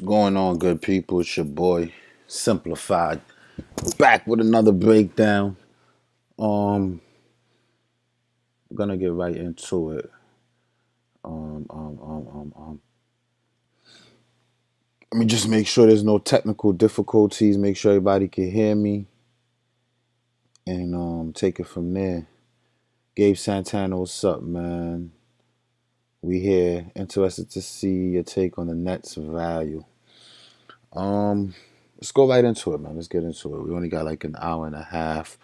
Going on, good people? It's your boy, Simplified, back with another breakdown. Um, we're gonna get right into it. Um, um, um, um, um. Let me just make sure there's no technical difficulties. Make sure everybody can hear me, and take it from there. Gabe Santana, what's up, man? We here. Interested to see your take on the Nets' value. Um, let's go right into it, man. Let's get into it. We only got like an hour and a half.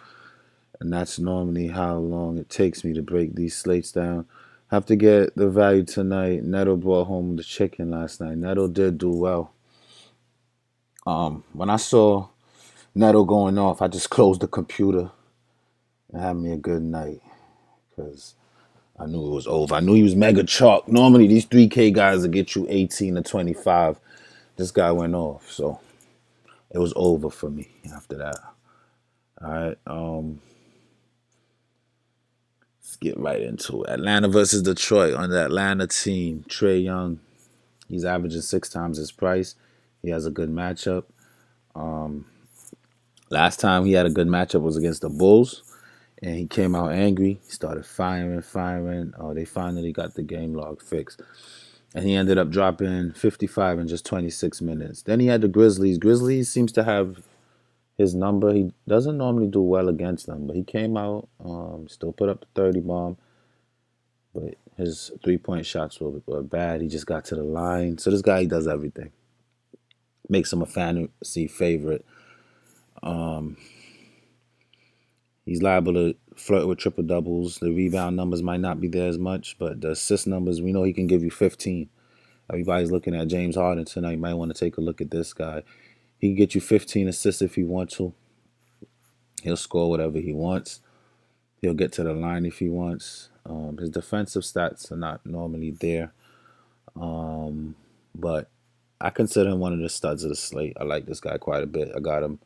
And that's normally how long it takes me to break these slates down. Have to get the value tonight. Neto brought home the chicken last night. Neto did do well. When I saw Neto going off, I just closed the computer and had me a good night because I knew it was over. I knew he was mega chalk. Normally these 3K guys will get you 18 to 25. This guy went off, so it was over for me after that. All right. Let's get right into it. Atlanta versus Detroit on the Atlanta team. Trae Young, he's averaging 6 times his price. He has a good matchup. Last time he had a good matchup was against the Bulls, and he came out angry. He started firing. Oh, they finally got the game log fixed. And he ended up dropping 55 in just 26 minutes. Then he had the Grizzlies. Grizzlies seems to have his number. He doesn't normally do well against them, but he came out, still put up the 30 bomb. But his 3-point shots were bad. He just got to the line. So this guy, he does everything. Makes him a fantasy favorite. He's liable to flirt with triple doubles. The rebound numbers might not be there as much, but the assist numbers, we know he can give you 15. Everybody's looking at James Harden tonight. You might want to take a look at this guy. He can get you 15 assists if he wants to. He'll score whatever he wants. He'll get to the line if he wants. His defensive stats are not normally there. But I consider him one of the studs of the slate. I like this guy quite a bit. I got him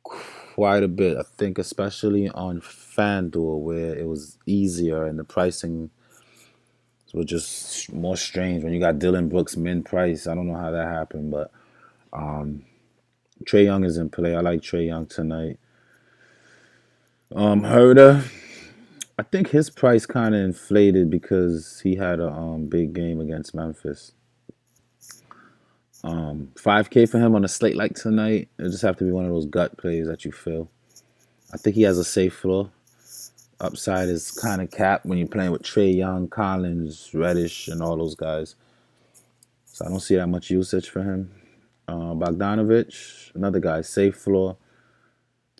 quite a bit. I think especially on Fanduel where it was easier and the pricing was just more strange. When you got Dylan Brooks min price, I don't know how that happened, but Trae Young is in play. I like Trae Young tonight. Herder, I think his price kind of inflated because he had a big game against Memphis. 5K for him on a slate like tonight. It'll just have to be one of those gut plays that you feel. I think he has a safe floor. Upside is kind of capped when you're playing with Trae Young, Collins, Reddish, and all those guys. So I don't see that much usage for him. Bogdanovich, another guy, safe floor.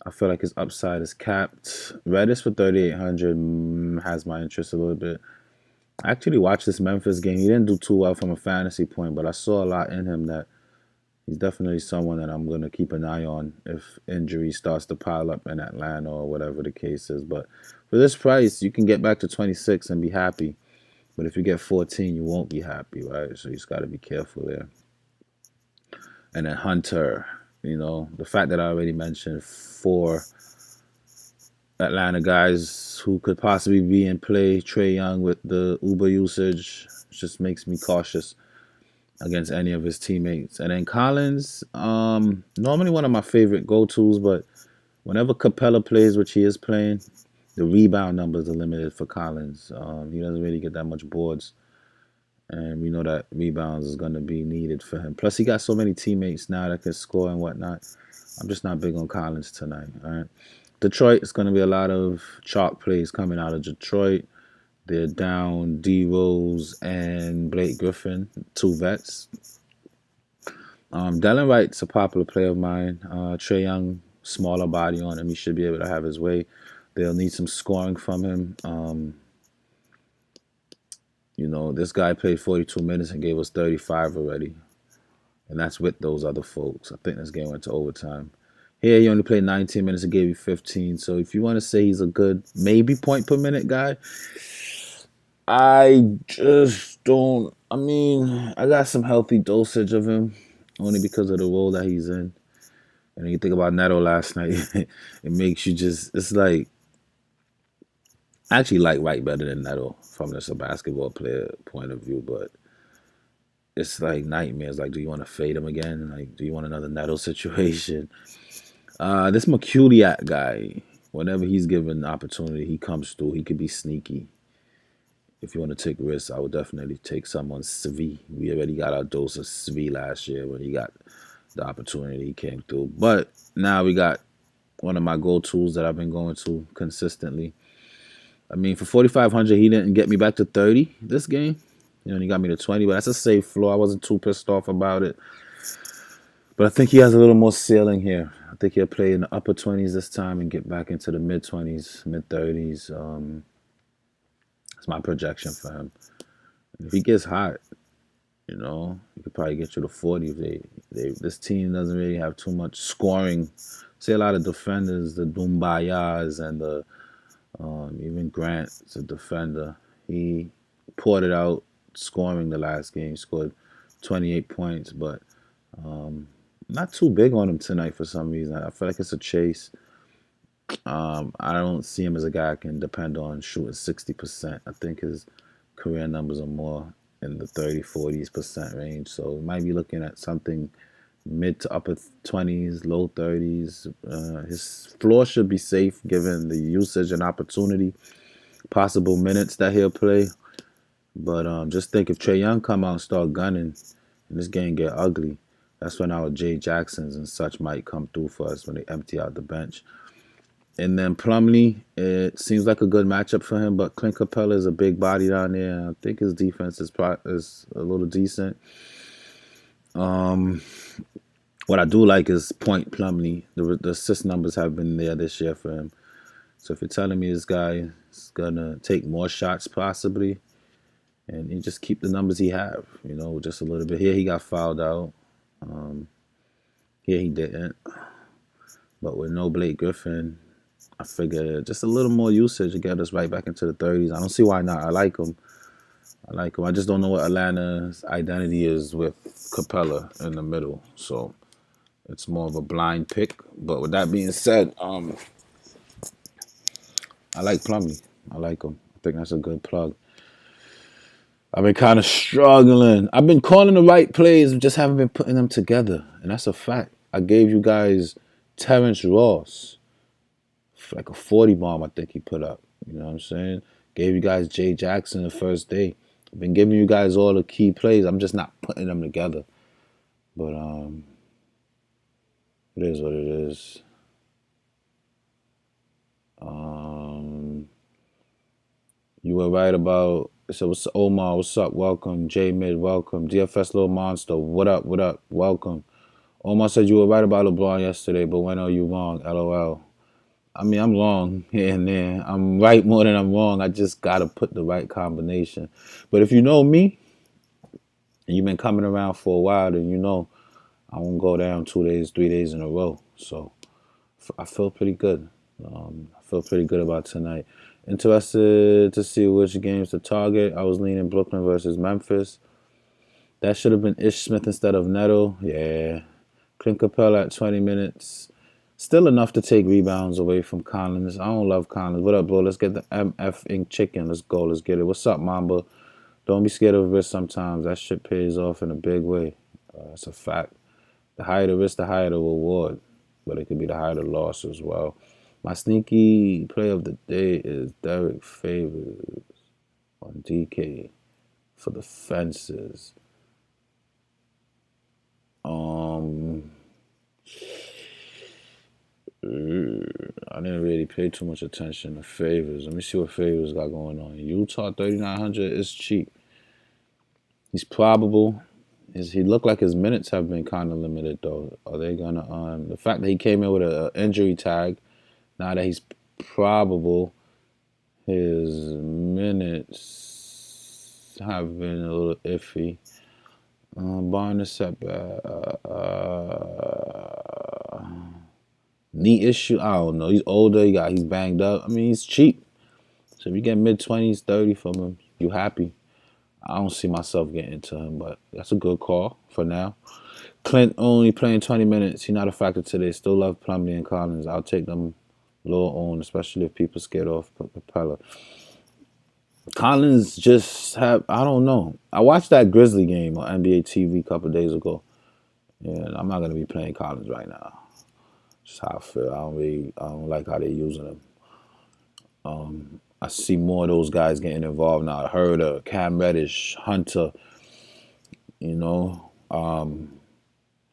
I feel like his upside is capped. Reddish for 3,800 has my interest a little bit. I actually watched this Memphis game. He didn't do too well from a fantasy point, but I saw a lot in him that he's definitely someone that I'm going to keep an eye on if injury starts to pile up in Atlanta or whatever the case is. But for this price, you can get back to 26 and be happy. But if you get 14, you won't be happy, right? So you just got to be careful there. And then Hunter, the fact that I already mentioned 4 Atlanta guys who could possibly be in play, Trae Young with the Uber usage, just makes me cautious against any of his teammates. And then Collins, normally one of my favorite go-tos, but whenever Capella plays, which he is playing, the rebound numbers are limited for Collins. He doesn't really get that much boards. And we know that rebounds is going to be needed for him. Plus, he got so many teammates now that can score and whatnot. I'm just not big on Collins tonight. All right. Detroit, it's going to be a lot of chalk plays coming out of Detroit. They're down D. Rose and Blake Griffin, 2 vets. Delon Wright's a popular player of mine. Trae Young, smaller body on him. He should be able to have his way. They'll need some scoring from him. This guy played 42 minutes and gave us 35 already. And that's with those other folks. I think this game went to overtime. Here, he only played 19 minutes and gave you 15. So if you want to say he's a good, maybe point per minute guy, I just don't. I mean, I got some healthy dosage of him only because of the role that he's in. And you think about Neto last night, it makes you just, it's like, I actually like Wright better than Neto from just a basketball player point of view, but it's like nightmares. Like, do you want to fade him again? Like, do you want another Neto situation? This Merculiat guy, whenever he's given the opportunity, he comes through. He could be sneaky. If you want to take risks, I would definitely take someone Svi. We already got our dose of Svi last year when he got the opportunity. He came through. But now we got one of my go-tos that I've been going to consistently. I mean, for 4,500, he didn't get me back to 30 this game. You know, he got me to 20, but that's a safe floor. I wasn't too pissed off about it. But I think he has a little more ceiling here. I think he'll play in the upper 20s this time and get back into the mid 20s, mid 30s. That's my projection for him. If he gets hot, you know, he could probably get you to 40. If this team doesn't really have too much scoring. See a lot of defenders, the Dumbayas and the even Grant's a defender. He poured it out scoring the last game. He scored 28 points, but not too big on him tonight for some reason. I feel like it's a chase. I don't see him as a guy I can depend on shooting 60%. I think his career numbers are more in the 30, 40% range. So might be looking at something mid to upper 20s, low 30s. His floor should be safe given the usage and opportunity, possible minutes that he'll play. But just think if Trae Young come out and start gunning and this game get ugly, that's when our Jay Jacksons and such might come through for us when they empty out the bench. And then Plumlee, it seems like a good matchup for him, but Clint Capella is a big body down there. I think his defense is a little decent. What I do like is Point Plumlee. The assist numbers have been there this year for him. So if you're telling me this guy is gonna take more shots possibly, and he just keep the numbers he have, you know, just a little bit. Here he got fouled out. Here he didn't. But with no Blake Griffin, I figure just a little more usage to get us right back into the 30s. I don't see why not. I like him. I just don't know what Atlanta's identity is with Capella in the middle. So it's more of a blind pick. But with that being said, I like Plumlee. I like him. I think that's a good plug. I've been kind of struggling. I've been calling the right plays, just haven't been putting them together. And that's a fact. I gave you guys Terrence Ross. Like a 40 bomb, I think he put up. You know what I'm saying? Gave you guys Jay Jackson the first day. I've been giving you guys all the key plays. I'm just not putting them together. But it is what it is. You were right about. So what's Omar? What's up? Welcome. J Mid. Welcome. DFS Little Monster. What up? What up? Welcome. Omar said you were right about LeBron yesterday, but when are you wrong? LOL. I mean, I'm wrong here and there. I'm right more than I'm wrong. I just got to put the right combination. But if you know me, and you've been coming around for a while, then you know I won't go down 2 days, 3 days in a row. So I feel pretty good. I feel pretty good about tonight. Interested to see which games to target. I was leaning Brooklyn versus Memphis. That should have been Ish Smith instead of Neto. Yeah. Clint Capella at 20 minutes. Still enough to take rebounds away from Collins. I don't love Collins. What up, bro? Let's get the MF Ink Chicken. Let's go. Let's get it. What's up, Mamba? Don't be scared of risk sometimes. That shit pays off in a big way. That's a fact. The higher the risk, the higher the reward. But it could be the higher the loss as well. My sneaky play of the day is Derek Favors on DK for the fences. I didn't really pay too much attention to Favors. Let me see what Favors got going on. Utah 3,900 is cheap. He's probable. He looked like his minutes have been kind of limited though. Are they gonna the fact that he came in with an injury tag? Now that he's probable, his minutes have been a little iffy. Barnes setback. Knee issue. I don't know. He's older. He's banged up. I mean, he's cheap. So if you get mid-20s, 30 from him, you happy. I don't see myself getting into him, but that's a good call for now. Clint only playing 20 minutes. He's not a factor today. Still love Plumlee and Collins. I'll take them low on, especially if people scared off Capella. Collins just have I don't know. I watched that Grizzly game on NBA TV a couple of days ago, and I'm not gonna be playing Collins right now. Just how I feel. I don't like how they're using him. I see more of those guys getting involved now. Herder, Cam Reddish, Hunter. You know,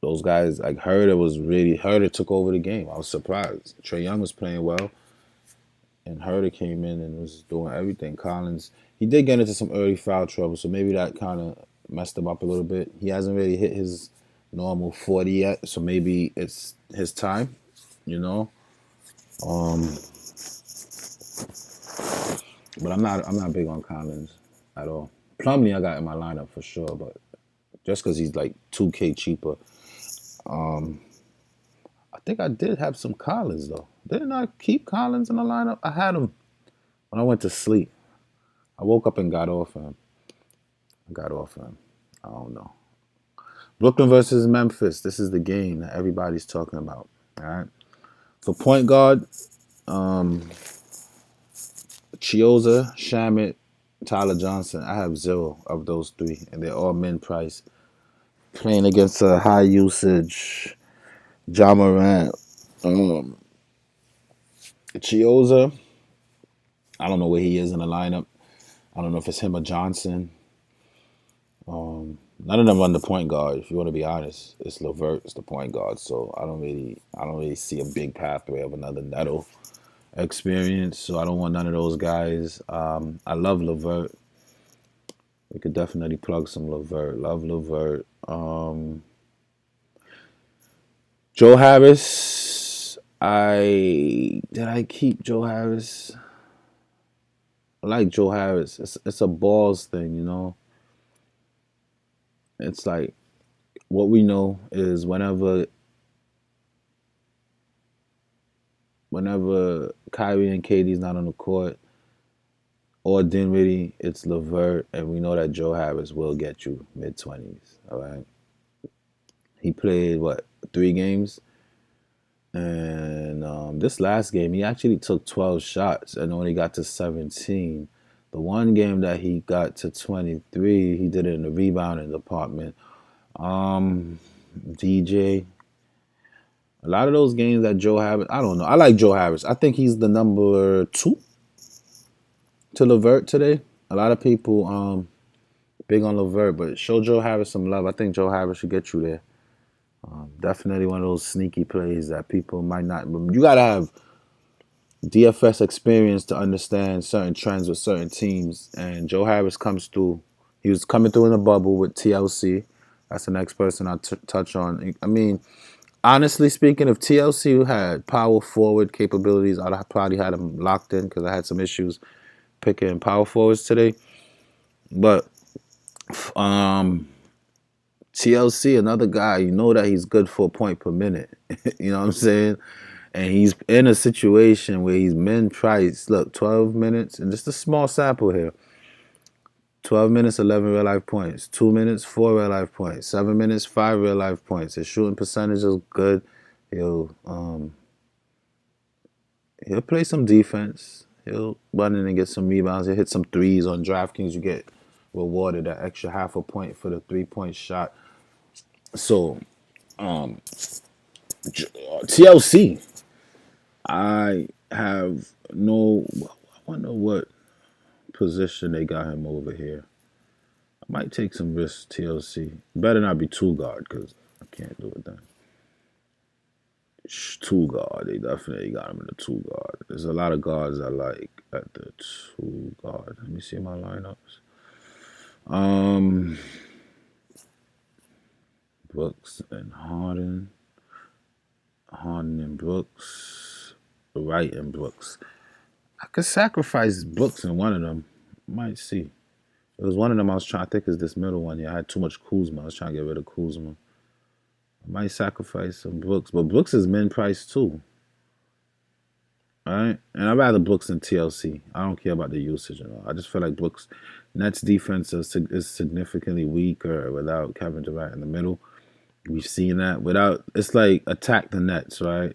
those guys like Herder took over the game. I was surprised. Trey Young was playing well, and Herder came in and was doing everything. Collins, he did get into some early foul trouble, so maybe that kind of messed him up a little bit. He hasn't really hit his normal 40 yet, so maybe it's his time. You know, um, but I'm not big on Collins at all. Plumlee I got in my lineup for sure, but just because he's like 2K cheaper. Um, I think I did have some Collins though. Didn't I keep Collins in the lineup? I had him when I went to sleep. I woke up and got off him. I got off him. I don't know. Brooklyn versus Memphis. This is the game that everybody's talking about. All right. For point guard, um, Chioza, Shamit, Tyler Johnson. I have zero of those three, and they're all min price. Playing against a high usage John Morant. Um, Chioza, I don't know where he is in the lineup. I don't know if it's him or Johnson. None of them run the point guard. If you want to be honest, it's Levert, it's the point guard. So I don't really see a big pathway of another Neto experience. So I don't want none of those guys. I love Levert. We could definitely plug some Levert. Love Levert. Joe Harris. I keep Joe Harris? I like Joe Harris. It's a balls thing, you know. It's like what we know is whenever Kyrie and KD's not on the court or Dinwiddie, it's Levert, and we know that Joe Harris will get you mid 20s. All right, he played what 3 games, and this last game he actually took 12 shots and only got to 17. The one game that he got to 23, he did it in the rebounding department. Um, DJ, a lot of those games that Joe Harris, I don't know. I like Joe Harris. I think he's the number 2 to Levert today. A lot of people big on Levert, but show Joe Harris some love. I think Joe Harris should get you there. Definitely one of those sneaky plays that people might not. You gotta have DFS experience to understand certain trends with certain teams. And Joe Harris comes through. He was coming through in the bubble with TLC. That's the next person I'll touch on. I mean, honestly speaking, if TLC had power forward capabilities, I'd have probably had him locked in because I had some issues picking power forwards today. But um, TLC, another guy, you know that he's good for a point per minute. You know what I'm saying? And he's in a situation where he's min price. Look, 12 minutes, and just a small sample here. 12 minutes, 11 real life points. 2 minutes, 4 real life points. 7 minutes, 5 real life points. His shooting percentage is good. He'll um, he'll play some defense. He'll run in and get some rebounds. He'll hit some threes on Draftkings. You get rewarded that extra half a point for the 3-point shot. So TLC, I have no. I wonder what position they got him over here. I might take some risks. TLC better not be two guard because I can't do it then. Two guard, they definitely got him in the two guard. There's a lot of guards I like at the two guard. Let me see my lineups. Um, Brooks and Harden and Brooks, Wright and Brooks. I could sacrifice Brooks in one of them. Might see. It was one of them I was trying. I think it's this middle one. Yeah, I had too much Kuzma. I was trying to get rid of Kuzma. I might sacrifice some Brooks, but Brooks is min price too. All right, and I'd rather Brooks than TLC. I don't care about the usage at all. I just feel like Brooks, Nets defense is significantly weaker without Kevin Durant in the middle. We've seen that without. It's like attack the Nets, right?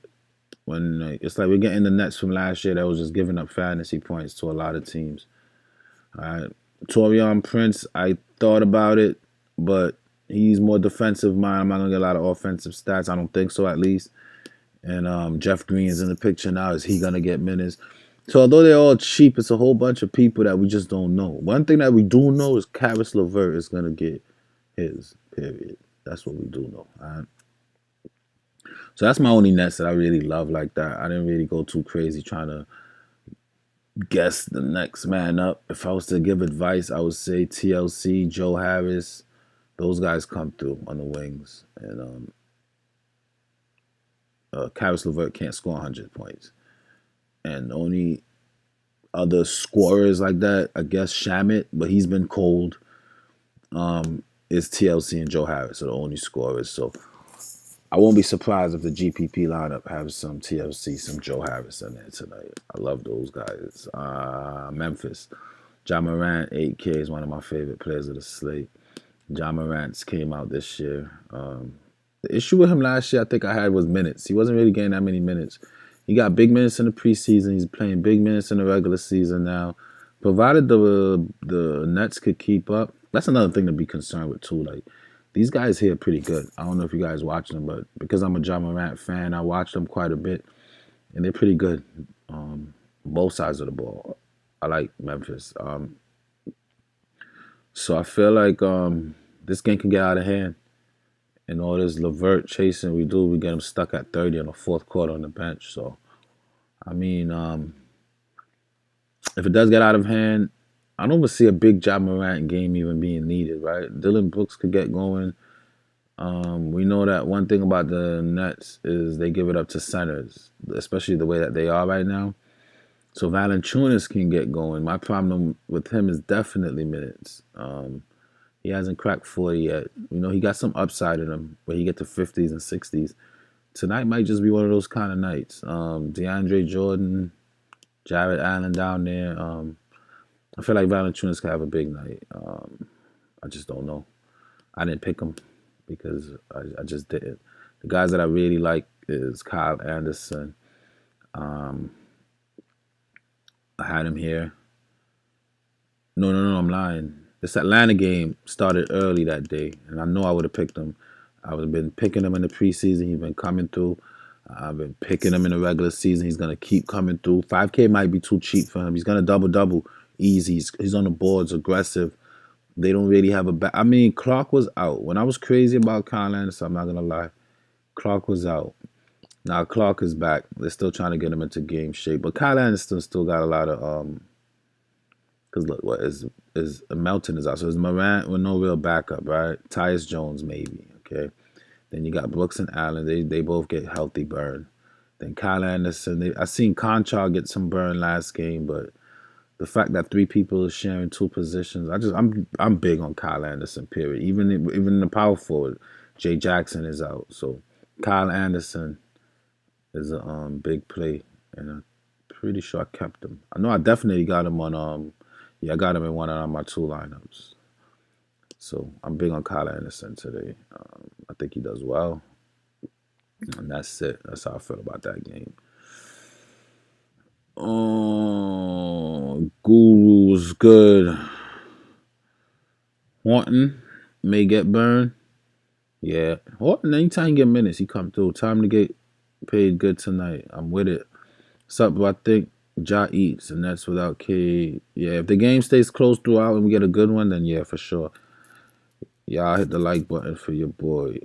When it's like we're getting the Nets from last year that was just giving up fantasy points to a lot of teams. All right. Torian Prince, I thought about it, but he's more defensive mind. I'm not gonna get a lot of offensive stats. I don't think so, at least. And Jeff Green is in the picture now. Is he gonna get minutes? So although they're all cheap, it's a whole bunch of people that we just don't know. One thing that we do know is Karis LeVert is gonna get his. Period. That's what we do know. All right? So that's my only Nets that I really love like that. I didn't really go too crazy trying to guess the next man up. If I was to give advice, I would say TLC, Joe Harris. Those guys come through on the wings, and Karis LeVert can't score 100 points. And the only other scorers like that, I guess Shamit, but he's been cold. Is TLC and Joe Harris are the only scorers. So I won't be surprised if the GPP lineup has some TLC, some Joe Harris in there tonight. I love those guys. Memphis, John Morant, 8K is one of my favorite players of the slate. John Morant's came out this year. The issue with him last year, I think I had was minutes. He wasn't really getting that many minutes. He got big minutes in the preseason. He's playing big minutes in the regular season now. Provided the Nets could keep up, that's another thing to be concerned with too. Like these guys here are pretty good. I don't know if you guys watch them, but because I'm a John Morant fan, I watch them quite a bit, and they're pretty good. Both sides of the ball. I like Memphis. So I feel like this game can get out of hand. And all this Levert chasing we get him stuck at 30 in the fourth quarter on the bench. So, I mean, if it does get out of hand, I don't even see a big Ja Morant game even being needed, right? Dylan Brooks could get going. We know that one thing about the Nets is they give it up to centers, especially the way that they are right now. So Valanciunas can get going. My problem with him is definitely minutes. He hasn't cracked 40 yet. You know, he got some upside in him where he get to 50s and 60s. Tonight might just be one of those kind of nights. DeAndre Jordan, Jared Allen down there. I feel like Valanciunas could have a big night. I just don't know. I didn't pick him because I just didn't. The guys that I really like is Kyle Anderson. I had him here. No, I'm lying. This Atlanta game started early that day, and I know I would have picked him. I would have been picking him in the preseason. He's been coming through. I've been picking him in the regular season. He's gonna keep coming through. 5K might be too cheap for him. He's gonna double easy. He's on the boards, aggressive. They don't really have a back. I mean, Clark was out when I was crazy about Kyle Anderson. I'm not gonna lie. Clark was out. Now Clark is back. They're still trying to get him into game shape, but Kyle Anderson still got a lot of because look, what is Melton is out. So it's Morant with no real backup, right? Tyus Jones maybe, okay. Then you got Brooks and Allen. They both get healthy burn. Then Kyle Anderson. I seen Conchar get some burn last game, but the fact that three people are sharing two positions, I'm big on Kyle Anderson. Period. Even in the power forward, Jay Jackson is out. So Kyle Anderson is a big play, and I'm pretty sure I kept him. I know I definitely got him on yeah, I got him in one of my two lineups. So I'm big on Kyle Anderson today. I think he does well. And that's it. That's how I feel about that game. Oh, Guru's good. Horton may get burned. Yeah. Horton, anytime you get minutes, he come through. Time to get paid good tonight. I'm with it. Sup, I think Ja eats, and that's without K. Yeah, if the game stays close throughout and we get a good one, then yeah, for sure. Y'all hit the like button for your boy.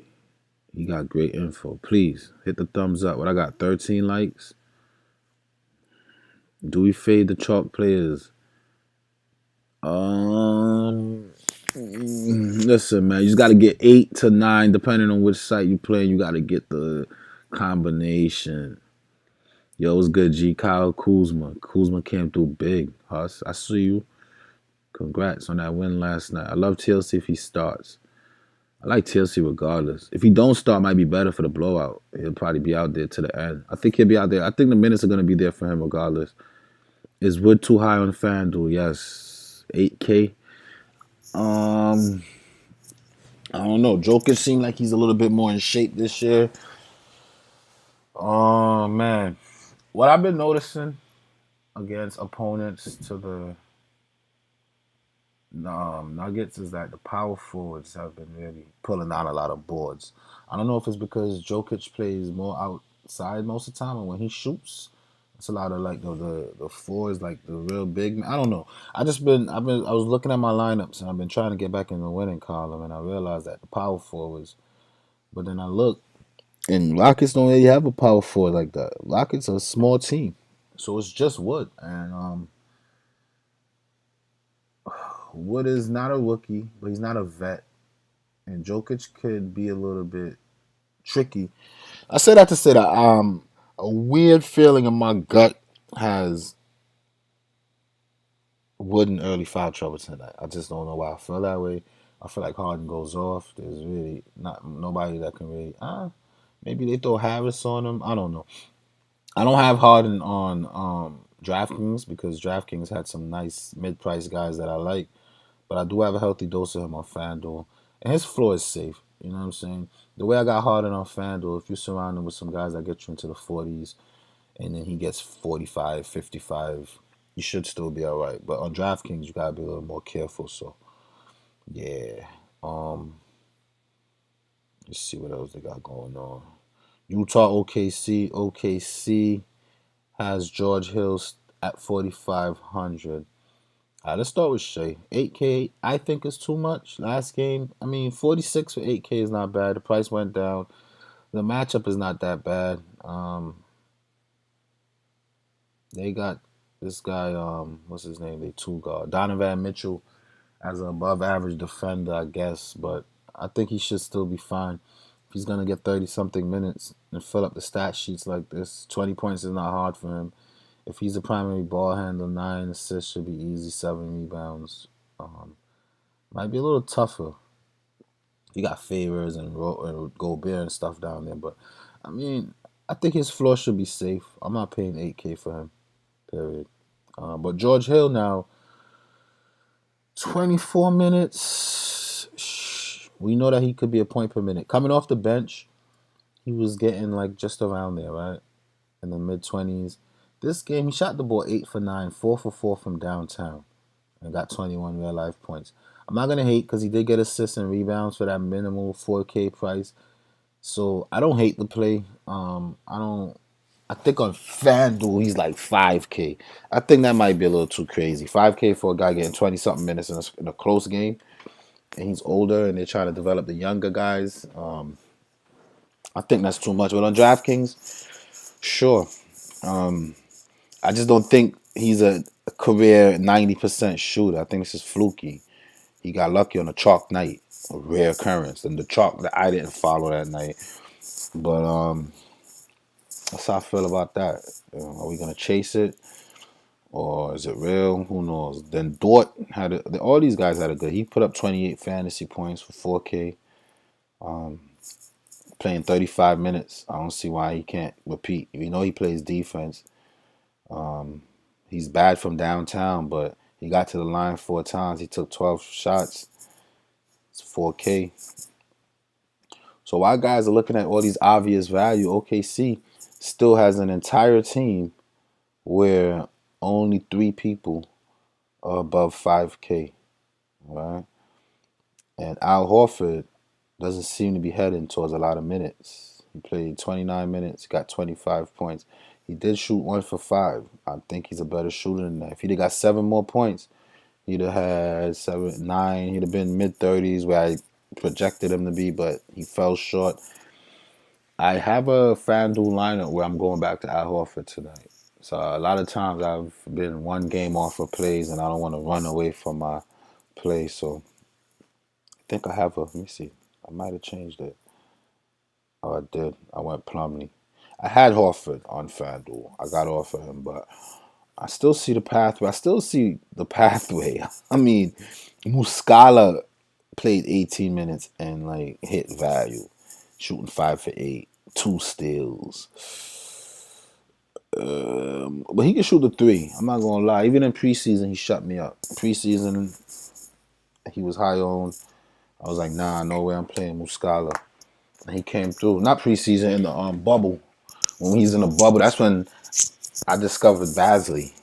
He got great info. Please hit the thumbs up. What I got, 13 likes? Do we fade the chalk players? Listen, man, you just got to get 8 to 9, depending on which site you play. You got to get the combination. Yo, what's good, G? Kyle Kuzma. Kuzma came through big, Huss. I see you. Congrats on that win last night. I love TLC if he starts. I like TLC regardless. If he don't start, it might be better for the blowout. He'll probably be out there to the end. I think he'll be out there. I think the minutes are going to be there for him regardless. Is Wood too high on FanDuel? Yes. 8K. I don't know. Joker seemed like he's a little bit more in shape this year. Oh, man. What I've been noticing against opponents to the Nuggets is that the power forwards have been really pulling out a lot of boards. I don't know if it's because Jokic plays more outside most of the time, and when he shoots, it's a lot of like the fours, like the real big. I don't know. I was looking at my lineups, and I've been trying to get back in the winning column, and I realized that the power forwards. But then I look, and Rockets don't really have a power forward like that. Rockets are a small team, so it's just Wood, and Wood is not a rookie, but he's not a vet. And Jokic could be a little bit tricky. I say that to say that a weird feeling in my gut has Wood in early foul trouble tonight. I just don't know why I feel that way. I feel like Harden goes off. There's really not nobody that can really. Maybe they throw Harris on him. I don't know. I don't have Harden on DraftKings because DraftKings had some nice mid-price guys that I like. But I do have a healthy dose of him on Fanduel. And his floor is safe. You know what I'm saying? The way I got Harden on Fanduel, if you surround him with some guys that get you into the 40s and then he gets 45, 55, you should still be all right. But on DraftKings, you got to be a little more careful. So, yeah. Um, let's see what else they got going on. Utah OKC. OKC has George Hill at 4,500. Let's start with Shea. 8K, I think is too much. Last game, I mean, 46 for 8K is not bad. The price went down. The matchup is not that bad. They got this guy, what's his name? They two guard. Donovan Mitchell as an above average defender, I guess, but I think he should still be fine. If he's gonna get 30 something minutes and fill up the stat sheets like this, 20 points is not hard for him. If he's a primary ball handler, 9 assists should be easy, 7 rebounds. Um, Might be a little tougher. You got Favors and Gobert and stuff down there, but I mean, I think his floor should be safe. I'm not paying 8K for him. Period. But George Hill now, 24 minutes. We know that he could be a point per minute. Coming off the bench, he was getting like just around there, right? In the mid 20s. This game, he shot the ball 8 for 9, 4 for 4 from downtown, and got 21 real life points. I'm not gonna hate because he did get assists and rebounds for that minimal 4K price. So I don't hate the play. I don't. I think on FanDuel he's like 5K. I think that might be a little too crazy. 5K for a guy getting 20 something minutes in a close game, and he's older, and they're trying to develop the younger guys. I think that's too much. But on DraftKings, sure. I just don't think he's a career 90% shooter. I think this is fluky. He got lucky on a chalk night, a rare occurrence, and the chalk that I didn't follow that night. But that's how I feel about that. Are we gonna chase it, or is it real? Who knows? Then Dort all these guys had a good. He put up 28 fantasy points for 4K, playing 35 minutes. I don't see why he can't repeat. We know he plays defense. He's bad from downtown, but he got to the line 4 times. He took 12 shots. It's 4K. So while guys are looking at all these obvious value, OKC still has an entire team where only 3 people are above 5K, right? And Al Horford doesn't seem to be heading towards a lot of minutes. He played 29 minutes, got 25 points. He did shoot 1 for 5. I think he's a better shooter than that. If he'd have got 7 more points, he'd have had 7, 9. He'd have been mid-30s where I projected him to be, but he fell short. I have a FanDuel lineup where I'm going back to Al Horford tonight. So a lot of times I've been one game off of plays and I don't want to run away from my play. So I think I have let me see. I might have changed it. Oh, I did. I went Plumlee. I had Horford on FanDuel. I got off of him, but I still see the pathway. I still see the pathway. I mean, Muscala played 18 minutes and like hit value, shooting 5 for 8, 2 steals. But he can shoot the 3. I'm not gonna lie. Even in preseason, he shut me up. Preseason, he was high on. I was like, nah, no way. I'm playing Muscala, and he came through. Not preseason, in the bubble. When he's in the bubble, that's when I discovered Basley.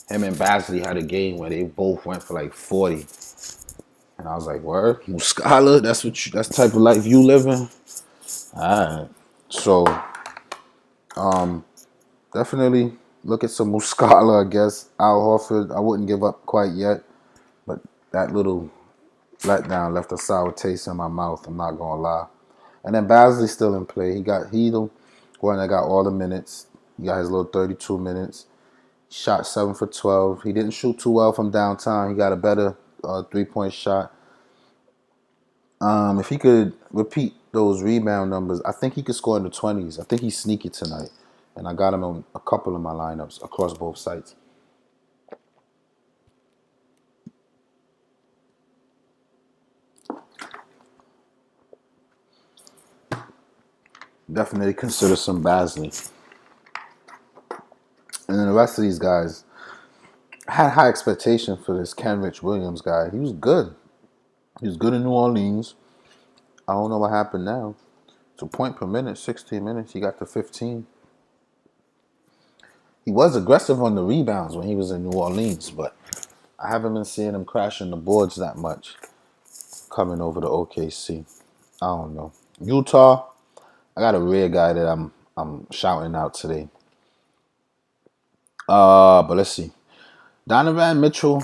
Him and Basley had a game where they both went for like 40. And I was like, word, Muscala, that's the type of life you living. All right. So definitely look at some Muscala, I guess. Al Horford, I wouldn't give up quite yet, but that little letdown left a sour taste in my mouth. I'm not gonna lie. And then Basley's still in play. He the one that got all the minutes. He got his little 32 minutes. Shot 7 for 12. He didn't shoot too well from downtown. He got a better 3-point shot. If he could repeat those rebound numbers, I think he could score in the 20s. I think he's sneaky tonight. And I got him on a couple of my lineups across both sites. Definitely consider some Basley. And then the rest of these guys, I had high expectation for this Kenrich Williams guy. He was good. He was good in New Orleans. I don't know what happened now. It's a point per minute, 16 minutes. He got to 15. He was aggressive on the rebounds when he was in New Orleans, but I haven't been seeing him crashing the boards that much coming over to OKC. I don't know. Utah, I got a rare guy that I'm shouting out today. But let's see. Donovan Mitchell,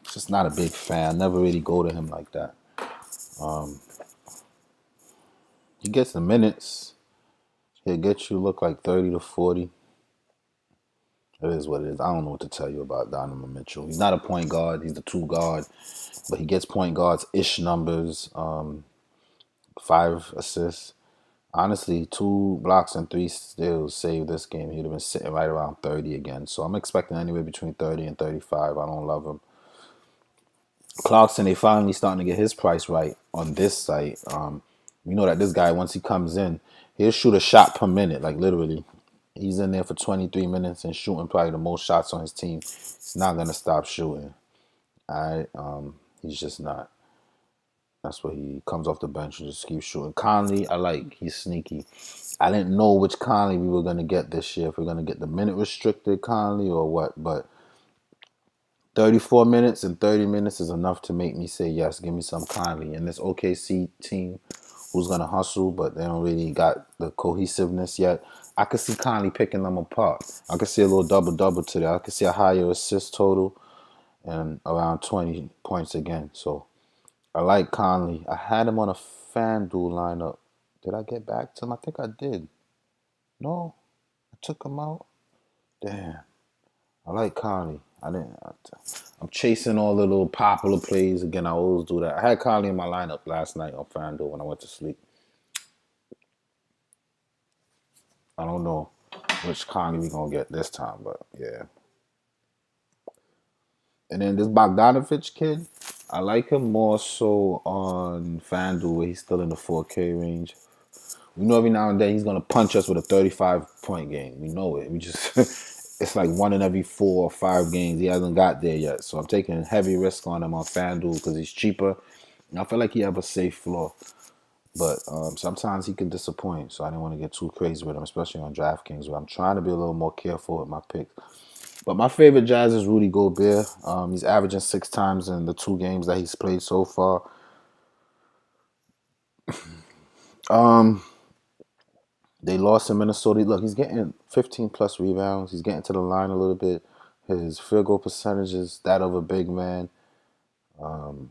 just not a big fan. Never really go to him like that. He gets the minutes. He'll get you look like 30 to 40. It is what it is. I don't know what to tell you about Donovan Mitchell. He's not a point guard. He's the two guard, but he gets point guards-ish numbers. 5 assists. Honestly, 2 blocks and 3 steals saved this game. He'd have been sitting right around 30 again. So I'm expecting anywhere between 30 and 35. I don't love him. Clarkson, they finally starting to get his price right on this site. We know that this guy, once he comes in, he'll shoot a shot per minute, like literally. He's in there for 23 minutes and shooting probably the most shots on his team. He's not going to stop shooting. All right? He's just not. That's what he comes off the bench and just keeps shooting. Conley, I like. He's sneaky. I didn't know which Conley we were going to get this year. If we're going to get the minute restricted Conley or what. But 34 minutes and 30 minutes is enough to make me say, yes, give me some Conley. And this OKC team who's going to hustle, but they don't really got the cohesiveness yet. I could see Conley picking them apart. I could see a little double-double today. I could see a higher assist total and around 20 points again. So I like Conley. I had him on a Fanduel lineup. Did I get back to him? I think I did. No, I took him out. Damn. I like Conley. I'm chasing all the little popular plays again. I always do that. I had Conley in my lineup last night on FanDuel when I went to sleep. I don't know which Conley we gonna get this time, but yeah. And then this Bogdanovich kid, I like him more so on FanDuel where he's still in the 4K range. We know every now and then he's gonna punch us with a 35-point game. We know it. We just it's like one in every 4 or 5 games. He hasn't got there yet. So I'm taking heavy risk on him on FanDuel because he's cheaper. And I feel like he have a safe floor. But sometimes he can disappoint. So I didn't want to get too crazy with him, especially on Draftkings, where I'm trying to be a little more careful with my picks. But my favorite Jazz is Rudy Gobert. He's averaging 6 times in the 2 games that he's played so far. They lost in Minnesota. Look, he's getting 15 plus rebounds. He's getting to the line a little bit. His field goal percentage is that of a big man.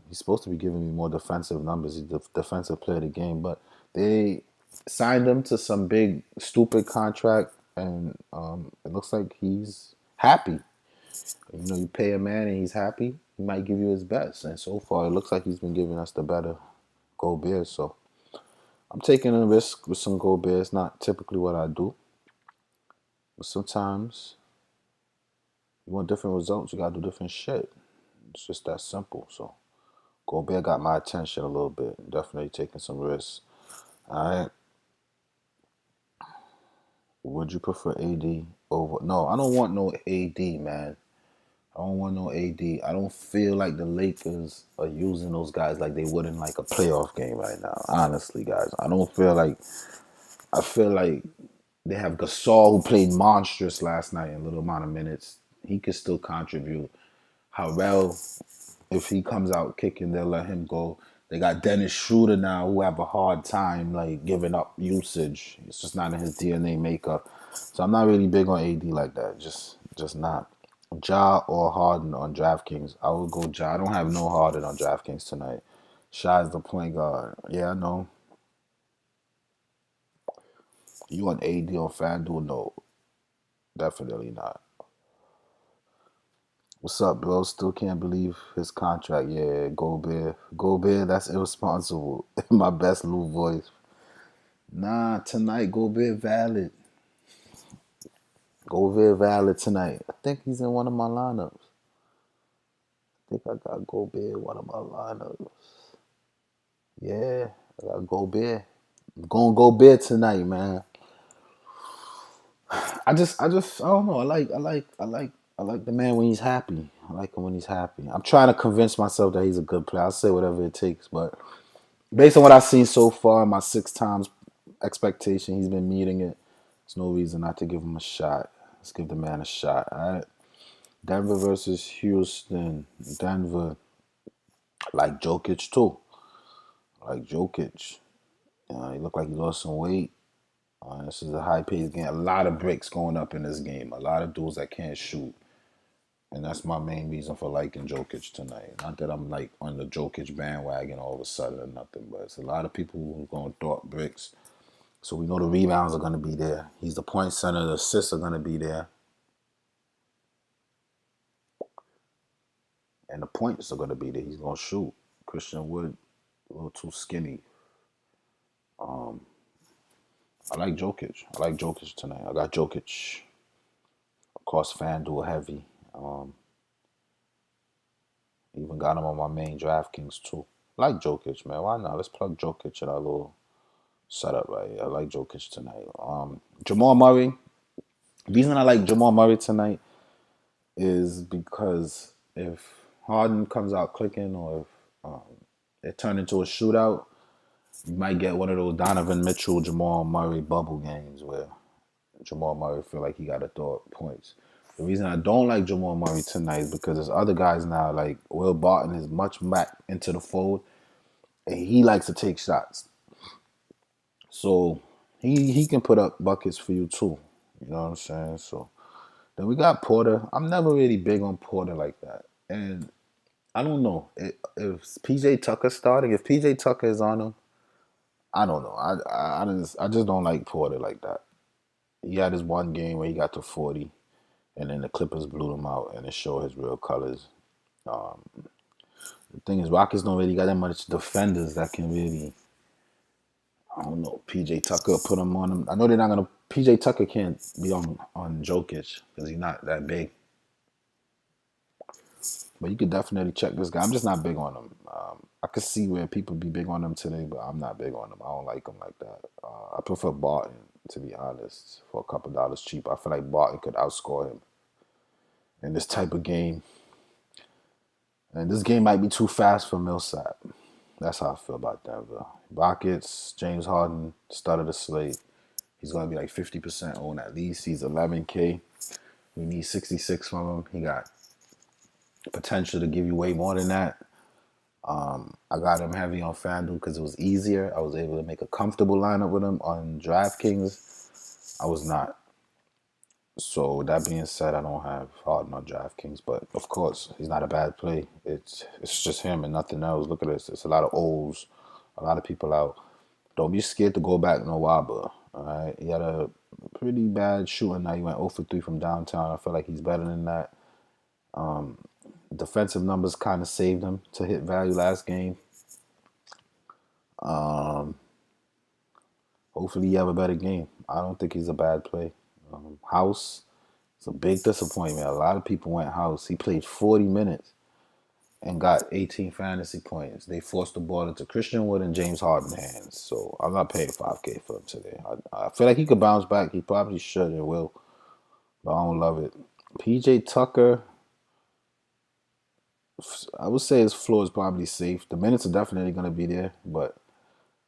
He's supposed to be giving me more defensive numbers. He's the defensive player of the game. But they signed him to some big, stupid contract. And it looks like he's happy. You know, you pay a man and he's happy, he might give you his best. And so far, it looks like he's been giving us the better Gobert. So I'm taking a risk with some Gobert. It's not typically what I do. But sometimes you want different results, you got to do different shit. It's just that simple. So Gobert got my attention a little bit. Definitely taking some risks. All right. Would you prefer AD over? No, I don't want no AD, man. I don't want no AD. I don't feel like the Lakers are using those guys like they would in like a playoff game right now. Honestly, guys, I don't feel like. I feel like they have Gasol who played monstrous last night in a little amount of minutes. He could still contribute. Harrell if he comes out kicking, they'll let him go. They got Dennis Schroeder now, who have a hard time like giving up usage. It's just not in his DNA makeup. So I'm not really big on AD like that. Just not. Ja or Harden on DraftKings. I would go Ja. I don't have no Harden on DraftKings tonight. Shai's the point guard. Yeah, I know. You want AD on FanDuel? No, definitely not. What's up, bro? Still can't believe his contract. Yeah, Gobert. Gobert, that's irresponsible. My best Lou voice. Nah, tonight, Gobert valid. Gobert valid tonight. I think he's in one of my lineups. I think I got Gobert in one of my lineups. Yeah, I got Gobert. I'm going Gobert tonight, man. I don't know. I like the man when he's happy. I like him when he's happy. I'm trying to convince myself that he's a good player. I'll say whatever it takes, but based on what I've seen so far, my 6 times expectation, he's been meeting it. There's no reason not to give him a shot. Let's give the man a shot. All right. Denver versus Houston. Denver, like Jokic too. Like Jokic. He looked like he lost some weight. This is a high-paced game. A lot of bricks going up in this game. A lot of dudes that can't shoot. And that's my main reason for liking Jokic tonight. Not that I'm like on the Jokic bandwagon all of a sudden or nothing, but it's a lot of people who are going to throw up bricks. So we know the rebounds are going to be there. He's the point center. The assists are going to be there. And the points are going to be there. He's going to shoot. Christian Wood, a little too skinny. Um, I like Jokic. I like Jokic tonight. I got Jokic. Of course, Fanduel heavy. Even got him on my main DraftKings too. I like Jokic, man. Why not? Let's plug Jokic in our little setup right here. I like Jokic tonight. Jamal Murray. The reason I like Jamal Murray tonight is because if Harden comes out clicking or if it turned into a shootout, you might get one of those Donovan Mitchell, Jamal Murray bubble games where Jamal Murray feel like he got to throw up points. The reason I don't like Jamal Murray tonight is because there's other guys now, like Will Barton is much back into the fold, and he likes to take shots. So he can put up buckets for you too. You know what I'm saying? So then we got Porter. I'm never really big on Porter like that. And I don't know. If PJ Tucker's starting, if PJ Tucker is on him, I don't know. I just don't like Porter like that. He had his one game where he got to 40, and then the Clippers blew him out, and it showed his real colors. Um, the thing is, Rockets don't really got that much defenders that can really, I don't know, PJ Tucker put him on him. I know they're not gonna. PJ Tucker can't be on Jokic because he's not that big. But you could definitely check this guy. I'm just not big on him. I could see where people be big on him today, but I'm not big on him. I don't like him like that. I prefer Barton, to be honest, for a couple dollars cheap. I feel like Barton could outscore him in this type of game. And this game might be too fast for Millsap. That's how I feel about Denver. Rockets, James Harden started the slate. He's going to be like 50% owned at least. He's 11K. We need 66 from him. He got potential to give you way more than that. I got him heavy on FanDuel because it was easier. I was able to make a comfortable lineup with him on DraftKings. I was not. So that being said, I don't have Harden on DraftKings, but of course he's not a bad play. It's just him and nothing else. Look at this. It's a lot of O's, a lot of people out. Don't be scared to go back no Waba. All right, he had a pretty bad shooting night. He went 0 for 3 from downtown. I feel like he's better than that. Defensive numbers kind of saved him to hit value last game. Hopefully he have a better game. I don't think he's a bad play. House, it's a big disappointment. A lot of people went House. He played 40 minutes and got 18 fantasy points. They forced the ball into Christian Wood and James Harden hands. So I'm not paying 5K for him today. I feel like he could bounce back. He probably should and will, but I don't love it. PJ Tucker, I would say his floor is probably safe. The minutes are definitely going to be there, but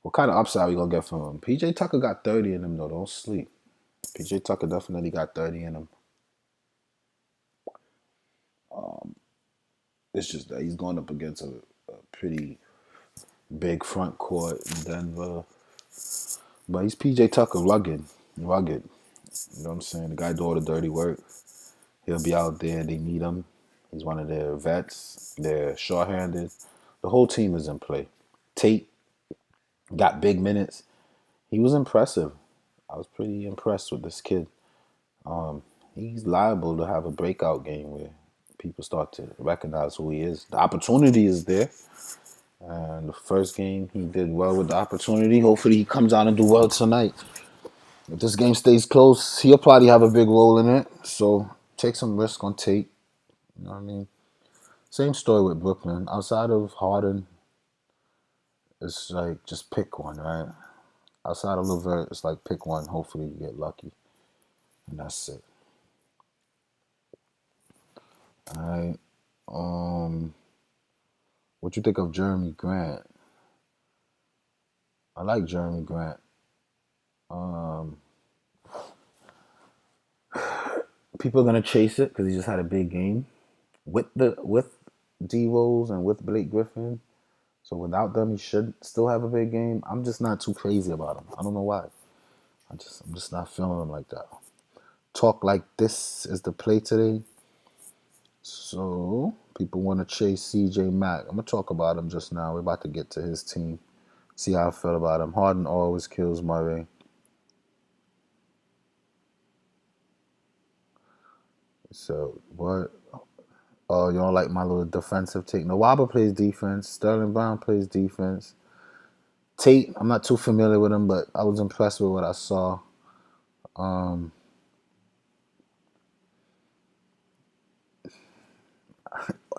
what kind of upside we going to get from him? PJ Tucker got 30 in him, though. Don't sleep. PJ Tucker definitely got 30 in him. It's just that he's going up against a pretty big front court in Denver. But he's PJ Tucker, rugged, rugged. You know what I'm saying? The guy do all the dirty work. He'll be out there. They need him. He's one of their vets. They're short-handed. The whole team is in play. Tate got big minutes. He was impressive. I was pretty impressed with this kid. Um, he's liable to have a breakout game where people start to recognize who he is. The opportunity is there. And the first game, he did well with the opportunity. Hopefully, he comes out and do well tonight. If this game stays close, he'll probably have a big role in it. So take some risk on Tate. You know what I mean? Same story with Brooklyn. Outside of Harden, it's like just pick one, right? Outside of LeVert, it's like pick one. Hopefully, you get lucky. And that's it. All right. What you think of Jeremy Grant? I like Jeremy Grant. Um, People are gonna chase it because he just had a big game with D Rose and with Blake Griffin. So without them, he should still have a big game. I'm just not too crazy about him. I don't know why. I'm just not feeling him like that. Talk like this is the play today. So people want to chase CJ Mack. I'm gonna talk about him just now. We're about to get to his team. See how I feel about him. Harden always kills Murray. So what? Oh, you don't like my little defensive take? Nwaba plays defense. Sterling Brown plays defense. Tate, I'm not too familiar with him, but I was impressed with what I saw. Um,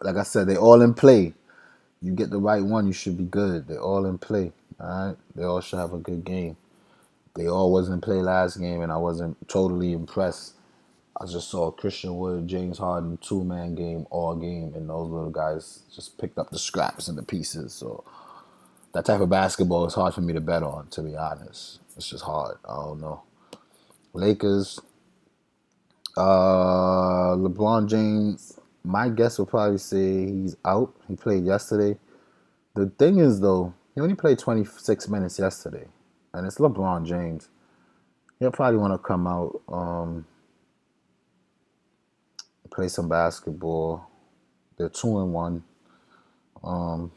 like I said, they all in play. You get the right one, you should be good. They're all in play. All right, they all should have a good game. They all wasn't in play last game, and I wasn't totally impressed. I just saw Christian Wood, James Harden, two-man game all game, and those little guys just picked up the scraps and the pieces. So that type of basketball is hard for me to bet on, to be honest. It's just hard. I don't know. Lakers, LeBron James, my guess would probably say he's out. He played yesterday. The thing is, though, he only played 26 minutes yesterday, and it's LeBron James. He'll probably want to come out, play some basketball. They're 2-1. Um,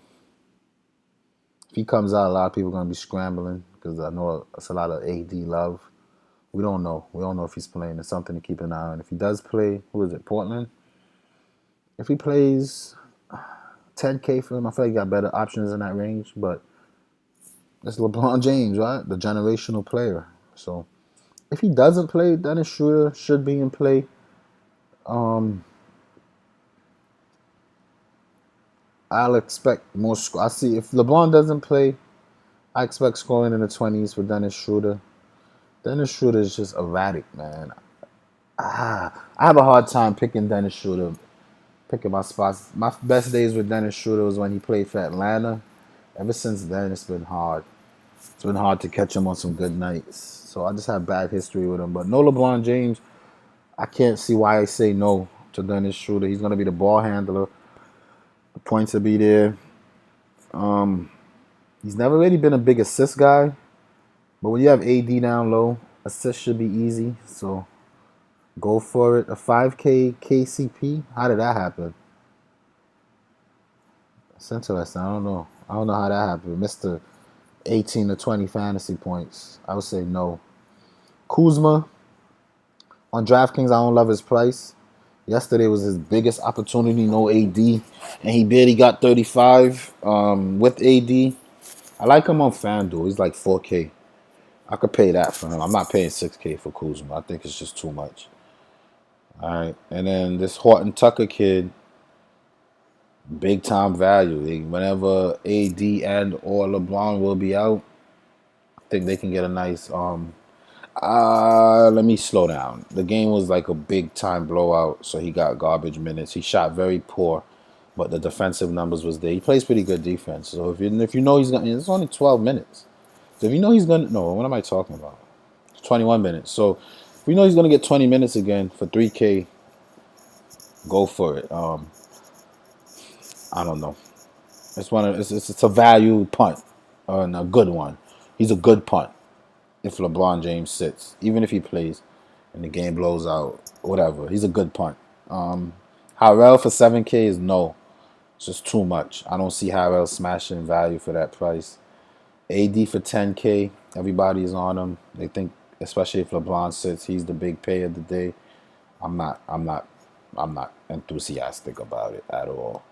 if he comes out, a lot of people are going to be scrambling because I know it's a lot of AD love. We don't know. We don't know if he's playing. It's something to keep an eye on. If he does play, who is it, Portland? If he plays 10K for him, I feel like he got better options in that range. But it's LeBron James, right? The generational player. So if he doesn't play, Dennis Schroeder should be in play. I'll expect more. I see if LeBron doesn't play, I expect scoring in the 20s for Dennis Schroeder. Dennis Schroeder is just erratic, man. I have a hard time picking Dennis Schroeder, picking my spots. My best days with Dennis Schroeder was when he played for Atlanta. Ever since then, it's been hard. It's been hard to catch him on some good nights. So I just have bad history with him. But no LeBron James, I can't see why I say no to Dennis Schroeder. He's going to be the ball handler. The points will be there. He's never really been a big assist guy. But when you have AD down low, assists should be easy. So go for it. A 5K KCP? How did that happen? It's interesting. I don't know. I don't know how that happened. Mr. 18 to 20 fantasy points. I would say no. Kuzma on Draftkings, I don't love his price. Yesterday was his biggest opportunity, no AD, and he barely got 35 with AD. I like him on Fanduel. He's like 4K. I could pay that for him. I'm not paying 6K for Kuzma. I think it's just too much. All right, and then this Horton Tucker kid, big time value. Whenever AD and or LeBron will be out, I think they can get a nice. Let me slow down. The game was like a big time blowout, so he got garbage minutes. He shot very poor, but the defensive numbers was there. He plays pretty good defense. So if you know he's gonna, it's only 12 minutes. So if you know he's gonna, no, what am I talking about? 21 minutes. So if we know he's gonna get 20 minutes again for 3K, go for it. I don't know. It's a value punt and a good one. He's a good punt if LeBron James sits, even if he plays and the game blows out, whatever. He's a good punt. Harrell for 7K is no. It's just too much. I don't see Harrell smashing value for that price. AD for 10K. Everybody's on him. They think, especially if LeBron sits, he's the big pay of the day. I'm not. I'm not enthusiastic about it at all.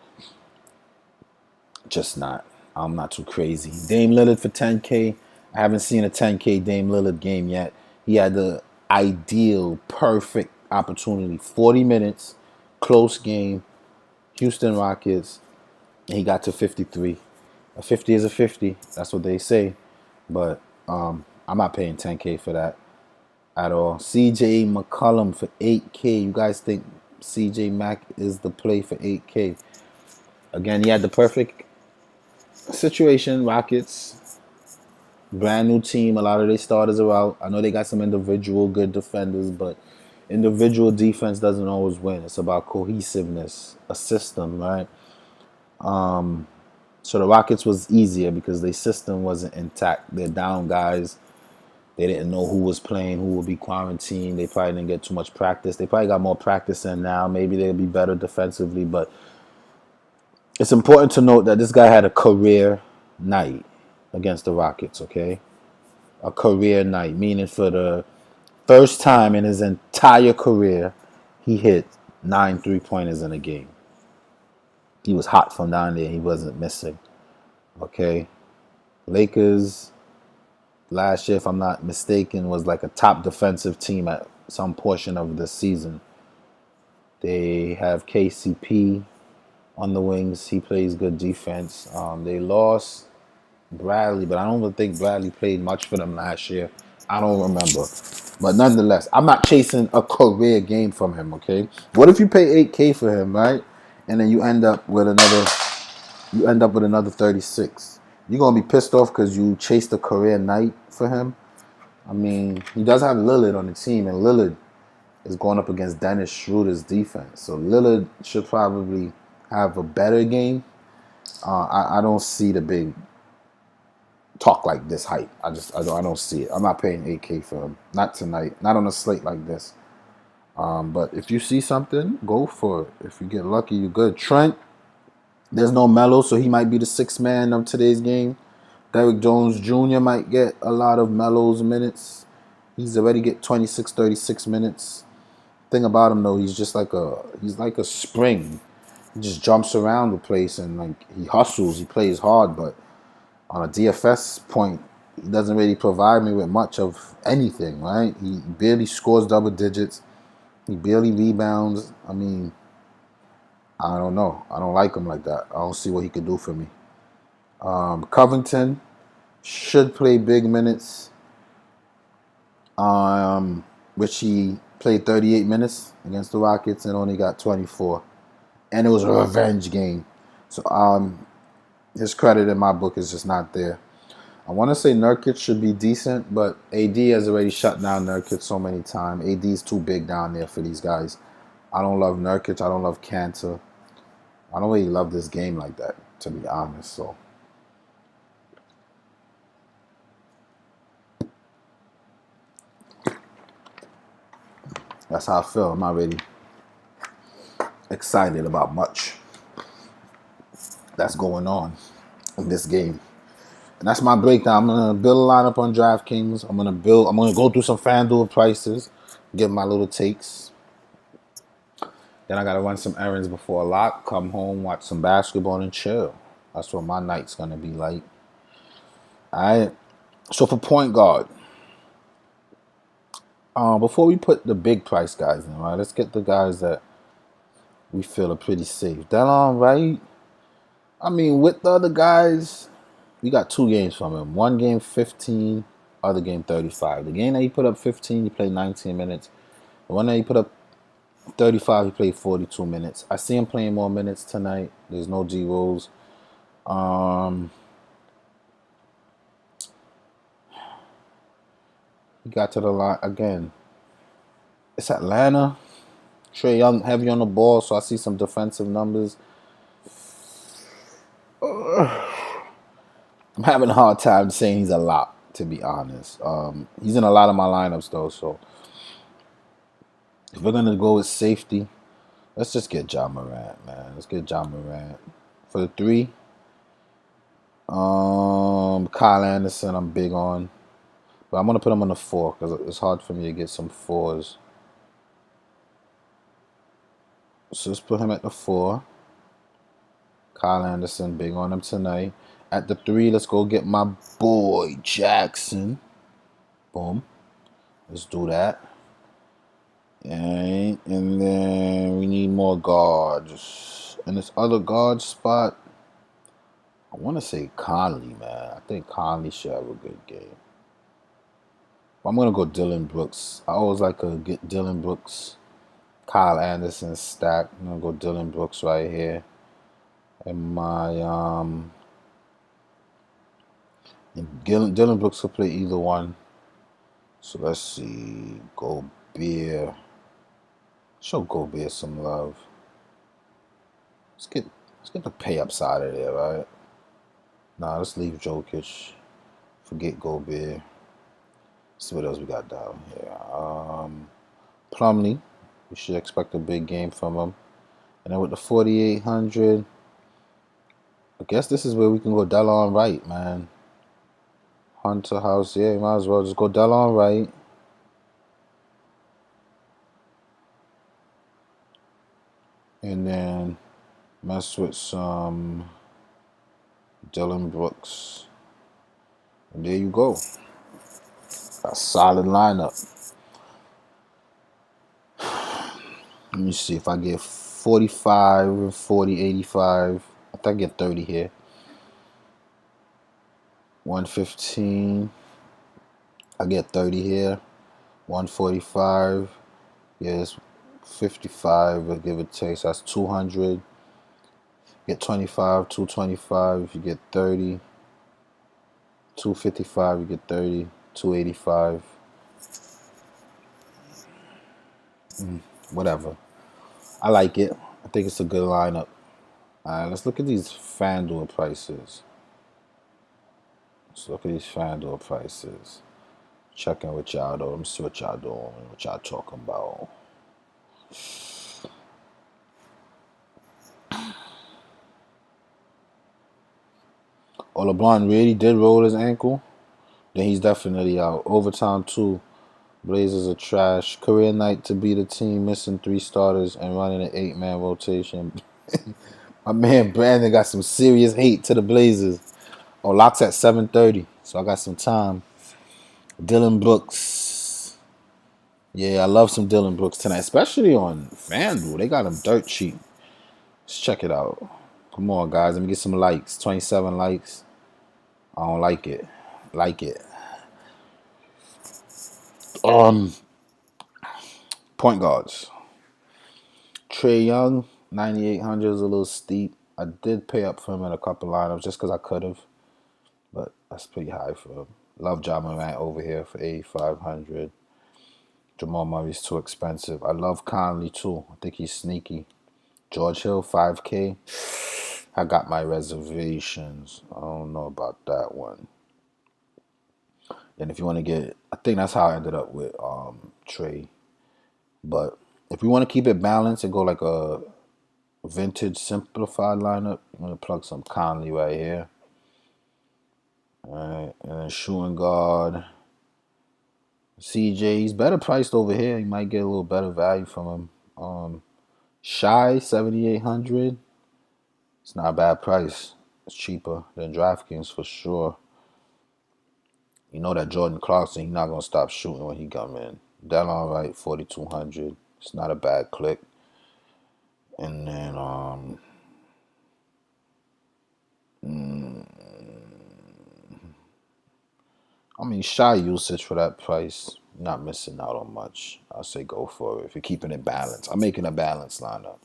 Just not. I'm not too crazy. Dame Lillard for 10K. I haven't seen a 10K Dame Lillard game yet. He had the ideal, perfect opportunity. 40 minutes, close game, Houston Rockets. And he got to 53. A 50 is a 50. That's what they say. But I'm not paying 10K for that at all. CJ McCollum for 8K. You guys think CJ Mack is the play for 8K? Again, he had the perfect situation. Rockets, brand new team. A lot of their starters are out. I know they got some individual good defenders, but individual defense doesn't always win. It's about cohesiveness, a system, right? So the Rockets was easier because their system wasn't intact. They're down guys. They didn't know who was playing, who would be quarantined. They probably didn't get too much practice. They probably got more practice in now. Maybe they'll be better defensively, but it's important to note that this guy had a career night against the Rockets, okay? A career night, meaning for the first time in his entire career, he hit 9 3-pointers in a game. He was hot from down there. He wasn't missing, okay? Lakers last year, if I'm not mistaken, was like a top defensive team at some portion of the season. They have KCP on the wings. He plays good defense. They lost Bradley, but I don't even think Bradley played much for them last year. I don't remember. But nonetheless, I'm not chasing a career game from him, okay? What if you pay 8K for him, right? And then you end up with another 36. You're gonna be pissed off because you chased a career night for him. I mean, he does have Lillard on the team, and Lillard is going up against Dennis Schroeder's defense. So Lillard should probably have a better game. I don't see the big talk like this hype. I don't see it. I'm not paying 8K for him. Not tonight. Not on a slate like this. But if you see something, go for it. If you get lucky, you're good. Trent, there's no Melo, so he might be the sixth man of today's game. Derrick Jones Jr. might get a lot of Melo's minutes. He's already get 26, 36 minutes. Thing about him though, he's like a spring. He just jumps around the place and like he hustles, he plays hard, but on a DFS point, he doesn't really provide me with much of anything, right? He barely scores double digits. He barely rebounds. I mean, I don't know. I don't like him like that. I don't see what he could do for me. Covington should play big minutes, which he played 38 minutes against the Rockets and only got 24. And it was a revenge game. So his credit in my book is just not there. I want to say Nurkic should be decent, but AD has already shut down Nurkic so many times. AD is too big down there for these guys. I don't love Nurkic. I don't love Cantor. I don't really love this game like that, to be honest. So that's how I feel. I'm not really excited about much that's going on in this game. And that's my breakdown. I'm gonna build a lineup on Draftkings. I'm gonna go through some Fanduel prices, give my little takes. Then I gotta run some errands before a lock, come home, watch some basketball and chill. That's what my night's gonna be like. Alright. So for point guard. Before we put the big price guys in, right? Let's get the guys that we feel are pretty safe. Delon Wright. I mean, with the other guys, we got 2 games from him. One game 15, other game 35. The game that he put up 15, he played 19 minutes. The one that he put up 35, he played 42 minutes. I see him playing more minutes tonight. There's no D Rose. He got to the line again. It's Atlanta. Trae Young heavy on the ball, so I see some defensive numbers. having a hard time saying he's a lock, to be honest. He's in a lot of my lineups though, so if we're gonna go with safety, let's just get Ja Morant, man. Let's get Ja Morant. For the 3, Kyle Anderson I'm big on. But I'm gonna put him on the 4 because it's hard for me to get some 4s. So let's put him at the 4. Kyle Anderson, big on him tonight. At the 3, let's go get my boy Jackson. Boom. Let's do that. Alright, and then we need more guards. And this other guard spot, I want to say Conley, man. I think Conley should have a good game. But I'm going to go Dylan Brooks. I always like to get Dylan Brooks, Kyle Anderson stack. I'm going to go Dylan Brooks right here. And my, and Dylan Brooks will play either one. So let's see. Gobert. Show Gobert some love. Let's get the pay ups out of there, right? Nah, let's leave Jokic. Forget Gobert. See what else we got down here. Plumlee. We should expect a big game from him. And then with the 4,800, I guess this is where we can go Delon Wright, man. Hunter House, yeah, you might as well just go Delon Wright. And then mess with some Dylan Brooks. And there you go. A solid lineup. Let me see if I get 45, 40, 85. I think I get 30 here. 115. I get 30 here. 145. Yes, 55. I'll give it a taste. That's 200. Get 25, 225. You get 30. 255. You get 30. 285. Whatever. I like it. I think it's a good lineup. Alright, let's look at these Fanduel prices. Let's look at these Fanduel prices. Checking with y'all though. Let me see what y'all doing. What y'all talking about. Oh, LeBron really did roll his ankle. Then he's definitely out. Overtime 2. Blazers are trash. Career night to beat a team missing 3 starters and running an 8-man rotation. My man Brandon got some serious hate to the Blazers. Oh, locks at 7:30, so I got some time. Dylan Brooks. Yeah, I love some Dylan Brooks tonight, especially on FanDuel. They got him dirt cheap. Let's check it out. Come on, guys. Let me get some likes. 27 likes. I don't like it. Like it. Point guards. Trae Young, 9,800 is a little steep. I did pay up for him in a couple lineups just because I could have, but that's pretty high for him. Love Ja Morant over here for 8,500. Jamal Murray's too expensive. I love Conley too. I think he's sneaky. George Hill, 5K. I got my reservations. I don't know about that one. And if you want to get, I think that's how I ended up with Trae. But if we want to keep it balanced and go like a vintage simplified lineup, I'm going to plug some Conley right here. Alright, and then shooting guard. CJ, he's better priced over here. You might get a little better value from him. Shy, 7,800. It's not a bad price. It's cheaper than Draftkings for sure. You know that Jordan Clarkson, he's not going to stop shooting when he come in. Delon Wright, 4,200. It's not a bad click. And then, I mean, shy usage for that price. Not missing out on much. I say go for it if you're keeping it balanced. I'm making a balanced lineup.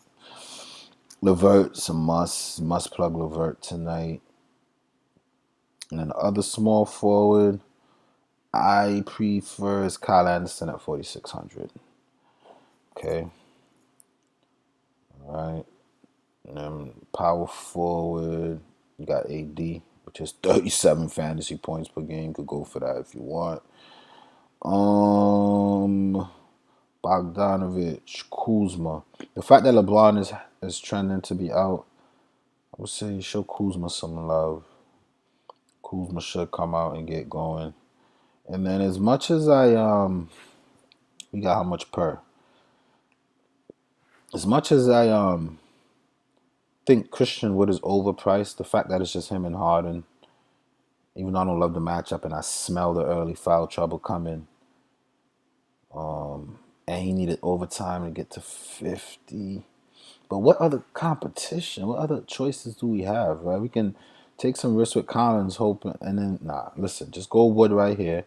Levert's a must plug Levert tonight. And then the other small forward I prefer is Kyle Anderson at 4,600. Okay. All right. And then power forward, you got AD. which is 37 fantasy points per game. You could go for that if you want. Um, Bogdanovich, Kuzma. The fact that LeBron is trending to be out, I would say show Kuzma some love. Kuzma should come out and get going. And then as much as we got how much per? As much as I think Christian Wood is overpriced, the fact that it's just him and Harden, even though I don't love the matchup and I smell the early foul trouble coming, and he needed overtime to get to 50. But what other competition? What other choices do we have? Right, we can take some risks with Collins, hoping, and then listen, just go Wood right here,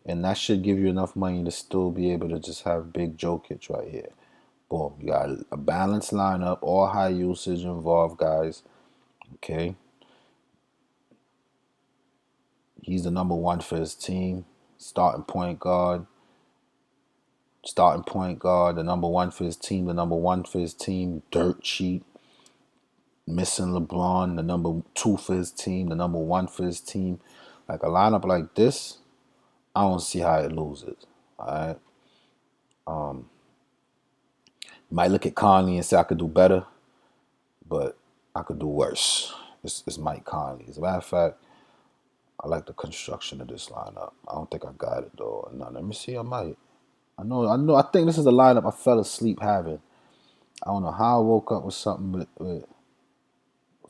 and that should give you enough money to still be able to just have big Jokic right here. Boom, you got a balanced lineup, all high usage involved guys. Okay, he's the number one for his team, starting point guard. The number one for his team, dirt cheap. Missing LeBron, the number two for his team, the number one for his team. Like a lineup like this, I don't see how it loses. All right. You might look at Conley and say I could do better, but I could do worse. It's Mike Conley. As a matter of fact, I like the construction of this lineup. I don't think I got it though. No, let me see. I might. I think this is a lineup I fell asleep having. I don't know how I woke up with something with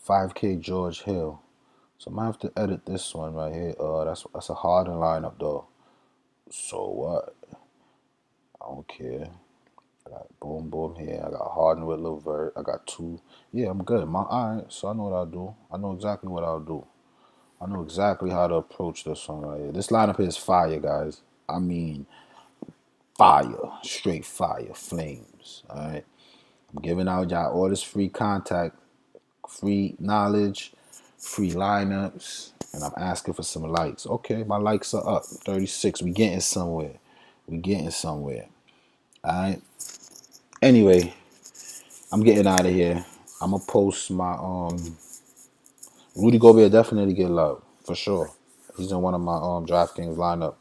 5K George Hill. So I might have to edit this one right here. That's a Harden lineup though. So what? I don't care. I got boom here. I got Harden with Levert. I got two. Yeah, I'm good. Alright, so I know what I'll do. I know exactly what I'll do. I know exactly how to approach this one right here. This lineup is fire, guys. I mean fire. Straight fire. Flames. Alright. I'm giving out y'all all this free contact, free knowledge, free lineups, and I'm asking for some likes. Okay, my likes are up. 36. We getting somewhere. Alright. Anyway, I'm getting out of here. I'm gonna post my Rudy Gobert definitely get love for sure. He's in one of my Draftkings lineup.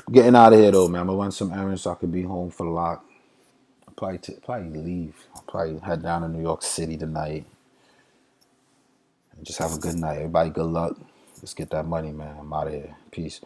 I'm getting out of here though, man. I'm gonna run some errands so I could be home for the lock. I'll probably leave. I'll probably head down to New York City tonight and just have a good night. Everybody, good luck. Let's get that money, man. I'm out of here. Peace.